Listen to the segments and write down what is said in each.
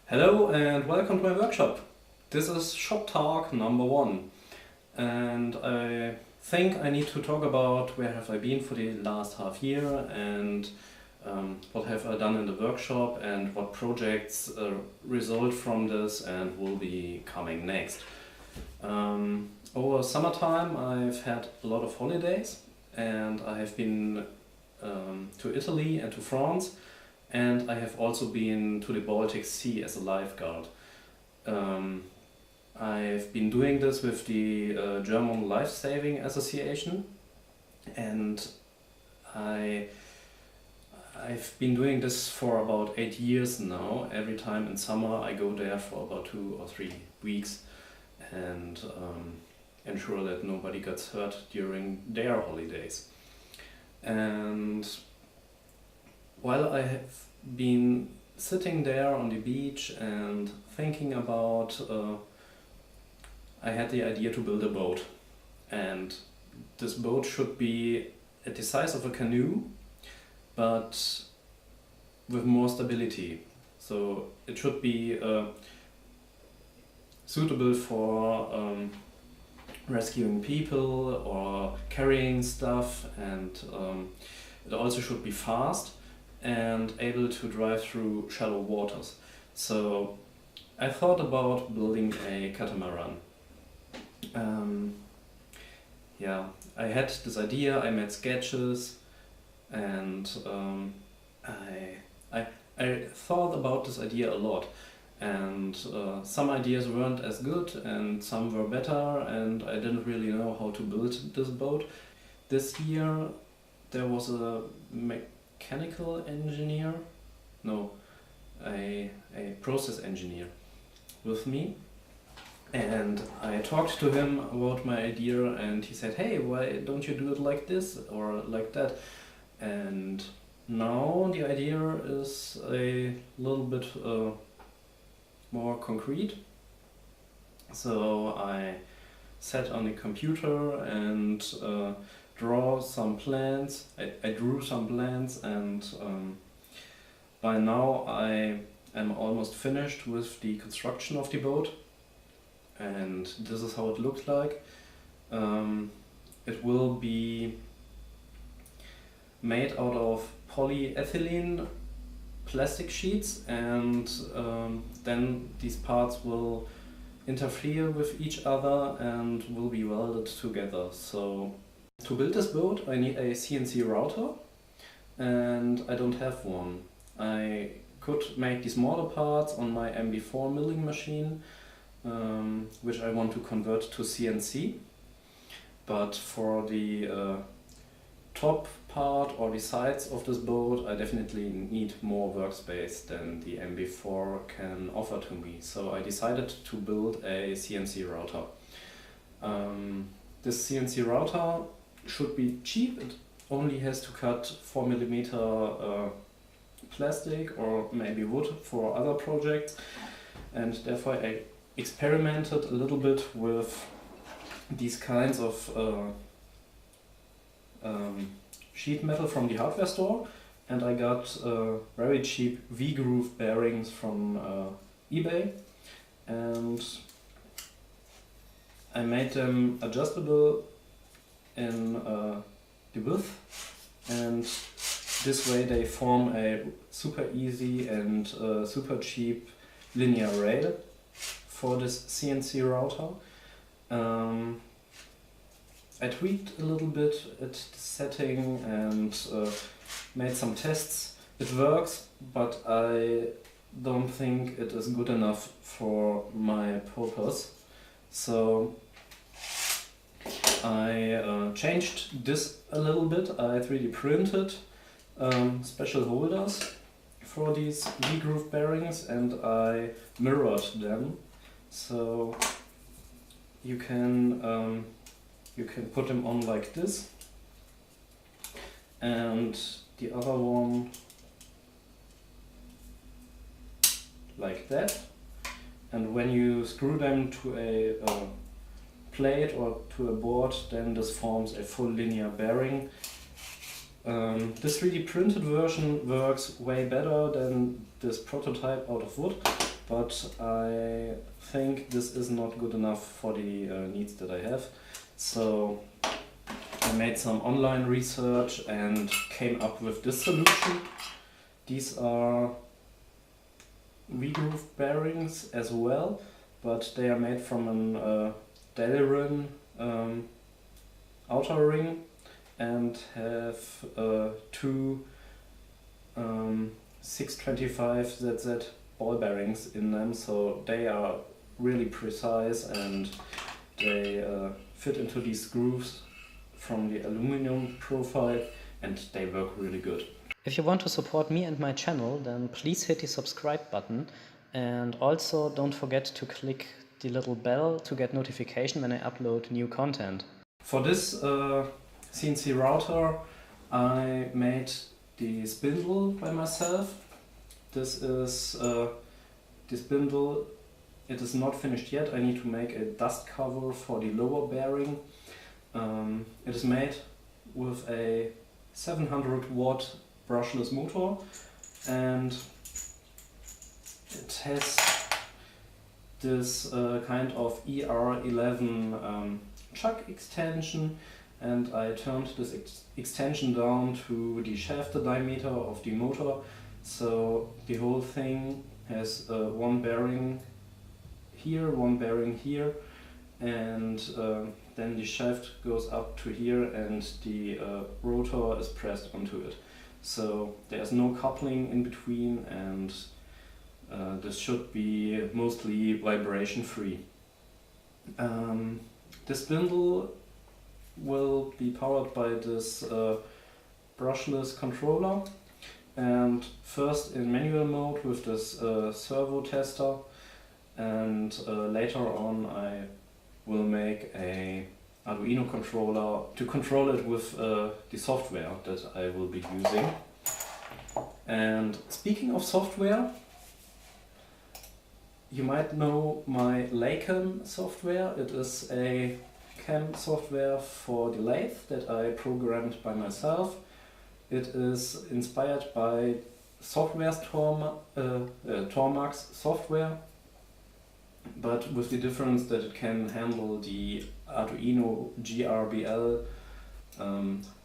Hello and welcome to my workshop. This is ShopTalk number 1 and I think I need to talk about where have I been for the last half year and what have I done in the workshop and what projects result from this and will be coming next. Over summertime I've had a lot of holidays and I have been to Italy and to France. And I have also been to the Baltic Sea as a lifeguard. I've been doing this with the German Life Saving Association, and I've been doing this for about 8 years now. Every time in summer I go there for about 2 or 3 weeks and ensure that nobody gets hurt during their holidays. And while I have been sitting there on the beach and thinking about, I had the idea to build a boat, and this boat should be at the size of a canoe, but with more stability. So it should be suitable for rescuing people or carrying stuff, and it also should be fast and able to drive through shallow waters. So I thought about building a catamaran. I had this idea, I made sketches, and I thought about this idea a lot. And some ideas weren't as good and some were better, and I didn't really know how to build this boat. This year there was a mechanical engineer, a process engineer with me, and I talked to him about my idea and he said, hey, why don't you do it like this or like that? And now the idea is a little bit more concrete. So I sat on the computer and drew some plans, and by now I am almost finished with the construction of the boat, and this is how it looks like. It will be made out of polyethylene plastic sheets, and then these parts will interfere with each other and will be welded together. So to build this boat I need a CNC router, and I don't have one. I could make the smaller parts on my MB4 milling machine, which I want to convert to CNC, but for the top part or the sides of this boat I definitely need more workspace than the MB4 can offer to me. So I decided to build a CNC router. This CNC router should be cheap. It only has to cut 4mm plastic or maybe wood for other projects, and therefore I experimented a little bit with these kinds of sheet metal from the hardware store, and I got very cheap V-groove bearings from eBay, and I made them adjustable in the width, and this way they form a super easy and super cheap linear rail for this CNC router. I tweaked a little bit at the setting and made some tests. It works, but I don't think it is good enough for my purpose. So I changed this a little bit. I 3D printed special holders for these V-groove bearings, and I mirrored them. So you can put them on like this, and the other one like that. And when you screw them to a plate or to a board, then this forms a full linear bearing. This 3D printed version works way better than this prototype out of wood, but I think this is not good enough for the needs that I have. So I made some online research and came up with this solution. These are V-groove bearings as well, but they are made from an Delrin outer ring and have two 625ZZ ball bearings in them, so they are really precise and they fit into these grooves from the aluminum profile, and they work really good. If you want to support me and my channel, then please hit the subscribe button, and also don't forget to click the little bell to get notification when I upload new content. For this CNC router I made the spindle by myself. This is the spindle. It is not finished yet. I need to make a dust cover for the lower bearing. It is made with a 700 watt brushless motor, and it has this kind of ER11 chuck extension, and I turned this extension down to the shaft diameter of the motor, so the whole thing has one bearing here, one bearing here, and then the shaft goes up to here and the rotor is pressed onto it. So there's no coupling in between, and this should be mostly vibration free. The spindle will be powered by this brushless controller, and first in manual mode with this servo tester, and later on I will make a Arduino controller to control it with the software that I will be using. And speaking of software, you might know my LACAM software. It is a CAM software for the lathe that I programmed by myself. It is inspired by software's Tormax software, but with the difference that it can handle the Arduino GRBL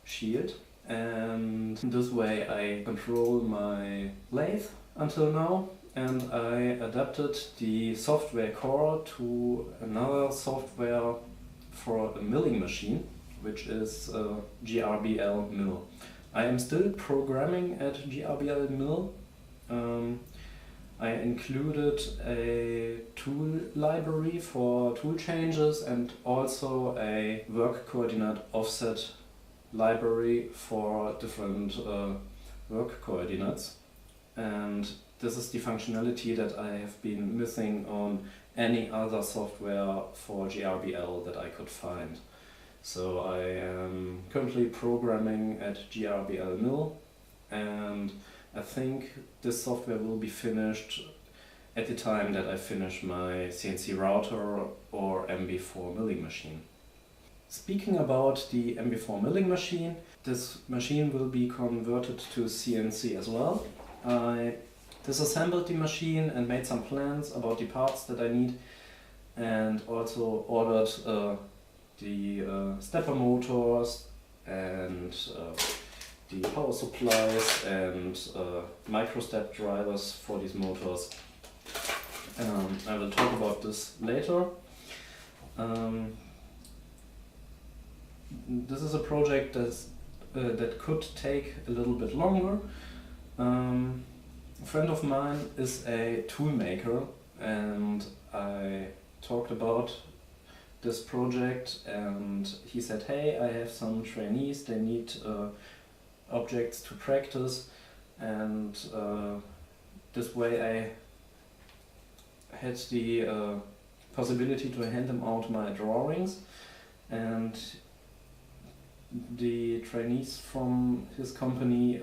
shield. And this way I control my lathe until now, and I adapted the software core to another software for a milling machine, which is GRBLMill. I am still programming at GRBLMill. I included a tool library for tool changes and also a work coordinate offset library for different work coordinates. And this is the functionality that I have been missing on any other software for GRBL that I could find. So I am currently programming at GRBLMill, and I think this software will be finished at the time that I finish my CNC router or MB4 milling machine. Speaking about the MB4 milling machine, this machine will be converted to CNC as well. I disassembled the machine and made some plans about the parts that I need, and also ordered the stepper motors and the power supplies and micro step drivers for these motors. I will talk about this later. This is a project that could take a little bit longer. A friend of mine is a tool maker, and I talked about this project, and he said, hey, I have some trainees, they need objects to practice, and this way I had the possibility to hand him out my drawings, and the trainees from his company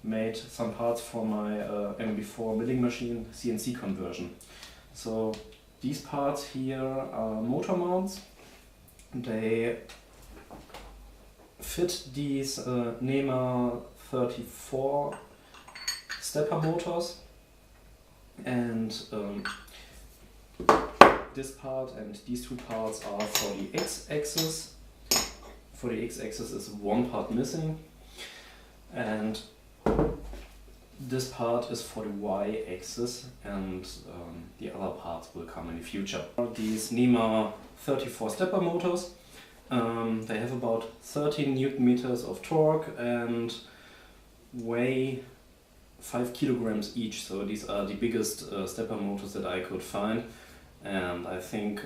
made some parts for my MB4 milling machine CNC conversion. So these parts here are motor mounts. They fit these NEMA 34 stepper motors, And this part and these two parts are for the x-axis. For the x-axis is one part missing, and this part is for the y-axis, and the other parts will come in the future. These NEMA 34 stepper motors, they have about 13 Newton meters of torque and weigh 5 kilograms each, so these are the biggest stepper motors that I could find, and I think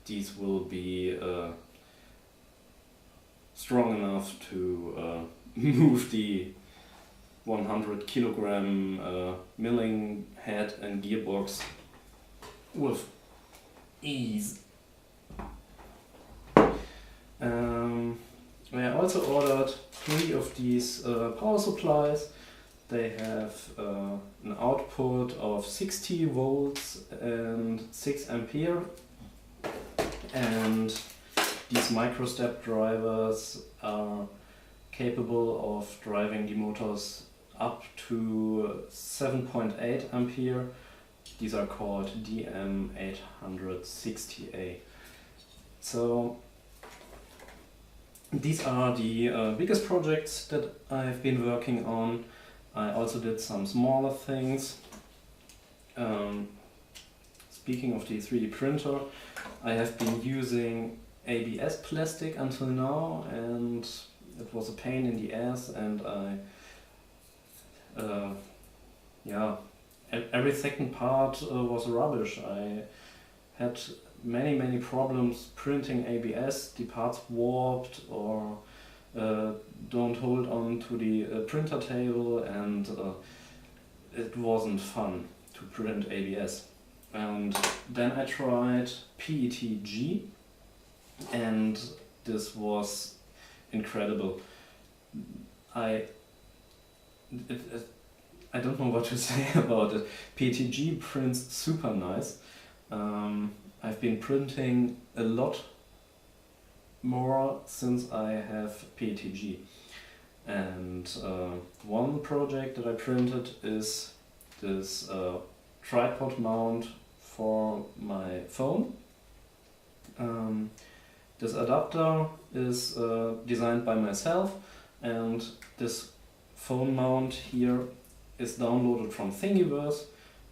these will be strong enough to move the 100 kilogram milling head and gearbox with ease. I also ordered 3 of these power supplies. They have an output of 60 volts and 6 ampere, and these micro-step drivers are capable of driving the motors up to 7.8 ampere. These are called DM860A. So these are the biggest projects that I've been working on. I also did some smaller things. Speaking of the 3D printer, I have been using ABS plastic until now, and it was a pain in the ass, and every second part was rubbish. I had many problems printing ABS. The parts warped or don't hold on to the printer table, and it wasn't fun to print ABS. And then I tried PETG, and this was incredible. I don't know what to say about it. PETG prints super nice. I've been printing a lot more since I have PETG. And one project that I printed is this tripod mount for my phone. This adapter is designed by myself, and this phone mount here is downloaded from Thingiverse.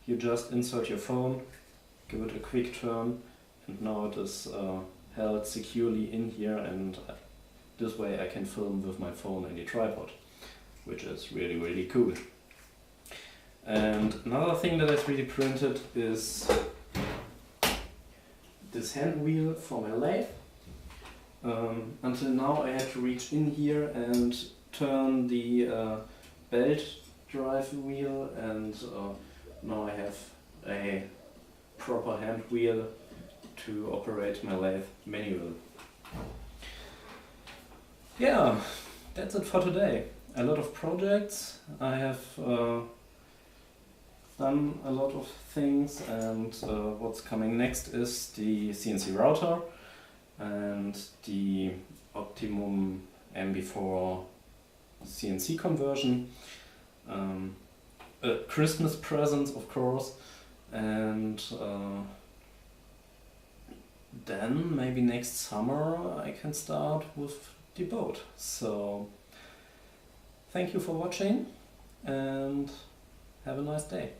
You just insert your phone, give it a quick turn, and now it is held securely in here, and this way I can film with my phone and the tripod, which is really cool. And another thing that I 3D printed is this hand wheel for my lathe. Until now I had to reach in here and turn the belt drive wheel, and now I have a proper hand wheel to operate my lathe manual. Yeah, that's it for today. A lot of projects. I have done a lot of things, and what's coming next is the CNC router and the Optimum MB4 CNC conversion. A Christmas present, of course, and then maybe next summer I can start with the boat. So thank you for watching, and have a nice day.